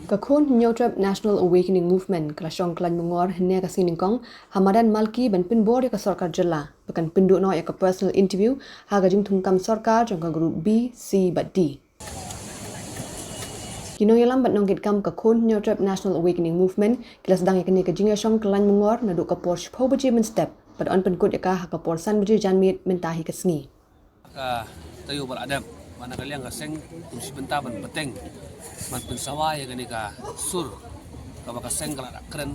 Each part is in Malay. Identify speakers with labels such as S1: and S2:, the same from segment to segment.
S1: Kakun Nyotrap National Awakening Movement kelasong kelan mengor hanya kasi ningkong Hamadan Malki ban pinbor ya ke sarkar jela bukan penduk no ya ke personal interview haga jing tungkam sarkar jangka grup B, C bat D. Kino yalam bat nongkit kam Kakun Nyotrap National Awakening Movement kelas dang ya kini ke jing yasong kelan mengor naduk ke por shpau baje men step pada on penkut ya ka por san baje janmit mentahi kesni.
S2: Tayo beradab mana kalian gaseng kumsi benta ban peteng man pensawa ya gani ka sur ka baka seng kala keren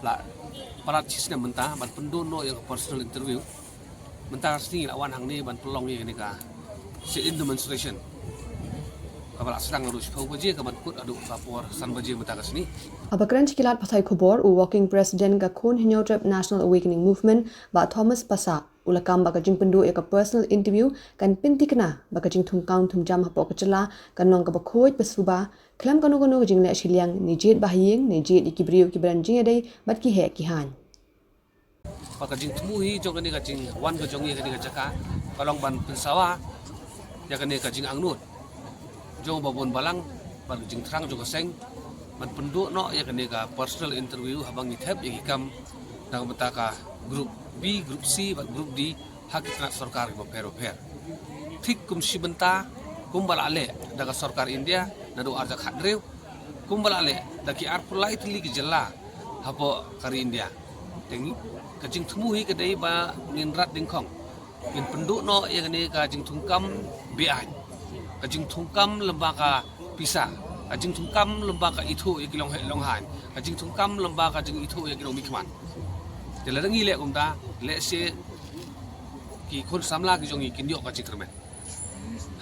S2: la parat cisna mentah ban pendono yang personal interview mentah sini lawan hang ni ban pelong ya gani ka sit in demonstration ka bala sedang harus pau baje ka ban kut adu lapor san baje mentah ka sini.
S1: Abakran cikilat pasai kubor working president Kakun Nyotrap National Awakening Movement ba Thomas Pasa ulakam baka jing pendu ya ka personal interview kan pinti kena baka jing thungkang thumjam hapo kecela kan nong ka bakhoi pesuba klam kanu kanu jing le shiliang ni jet bahiyeng ni jet ikibriu kibran jing adai bat ki he ki han
S2: Baka jing tumuhi jong kani ka jing wan ka jong ye kani ka jaka kalong ban pensawa ya kani ka jing angnut jong babon balang ban jing terang jong ka seng ban penduk no ya kani ka personal interview habang ngithep ya hikam nang betaka grup B, grup C, bat grup D hakit nak sarkar ko pero-per. Tik kum si benta kumbal ale daga sarkar India nadu arja khadrew kumbal ale daki ar pulai tili gejela hapo kari India. Tengi kajing tumuhi kedai ba nginrat dingkong. Min penduk no yang ni kajing tungkam BI. Kajing tungkam lembaga pisa. Kajing tungkam lembaga itu ya kilong longhan. Kajing tungkam lembaga jing itu ya kilong mikman. Jadi lengi lek kumta lek se ki kun samla ki jongi kindiok ka cikermen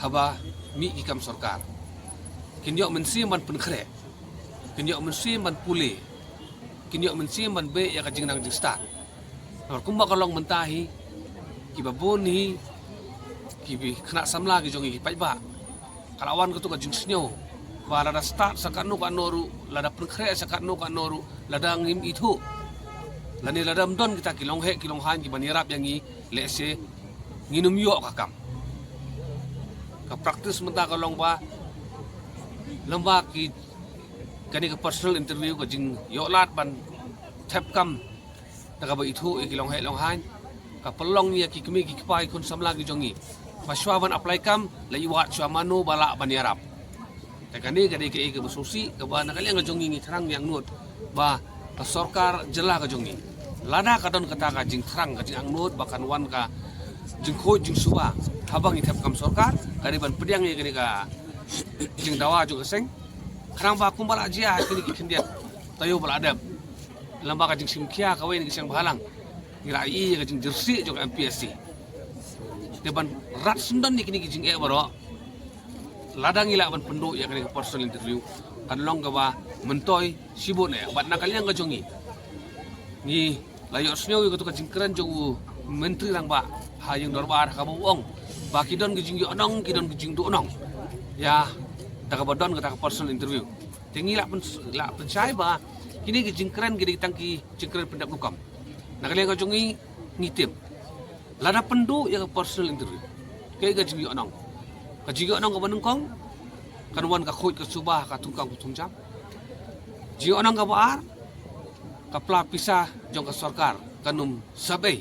S2: haba mi ikam sarkar kindiok mensi man penkhre kindiok mensi man pule kindiok mensi man be ya ka jingnang jing start nor kumba kalong mentahi ki babon hi ki bi khna samla ki jongi ki paiba kalawan ko to ka jing snyo ba lada start sakanu ka noru lada penkhre sakanu ka noru lada ngim itu lani ladam don kita kilong he kilong han ki banirap yang i lese nginum yo kakam ka praktis menta kalong ba lamba ki kani ka personal interview ka jing yo lat ban tap kam daga ba itu kilong he long han ka pelong ni ki kemi ki pai kun samla ki jongi paswa ban apply kam la iwat swa manu bala banirap takani kani ke besusi ka ba nakali ang jongi ngi terang yang nut ba ka sarkar jela ka jongi lada kadon kata ka jing terang ka jing angnut bahkan wan ka jing khoi jing suba habang itap kam sarkar kariban pediang ye kini ka jing dawa juga seng karang ba kumbal aja kini ki kendiat tayo beladab lamba ka jing simkia ka wen ki sang bahalang ngira i ka jing jersey juga MPSC deban rat sundan ni kini ki jing e baro ladang ila ban penduk ya kini personal interview kan long ka ba mentoy sibut ne bat nakaliang ka jongi ni layo snyo ko to ka jingkran jo menteri lang ba ha yung dorbar ka buong ba kidon ki jingyo onong kidon ki jingdo onong ya daga bodon ka personal interview tingi la pensai ba kini ki jingkran ki tangki jingkran pendak lukam nakaliang ka jongi ngitim lada pendu ya personal interview kay ka jingyo onong ka banungkong kanwan ka khoi ka subah ka tungkang tungjam jingyo onong ka baar kapla pisah jong ka sarkar kanum sabay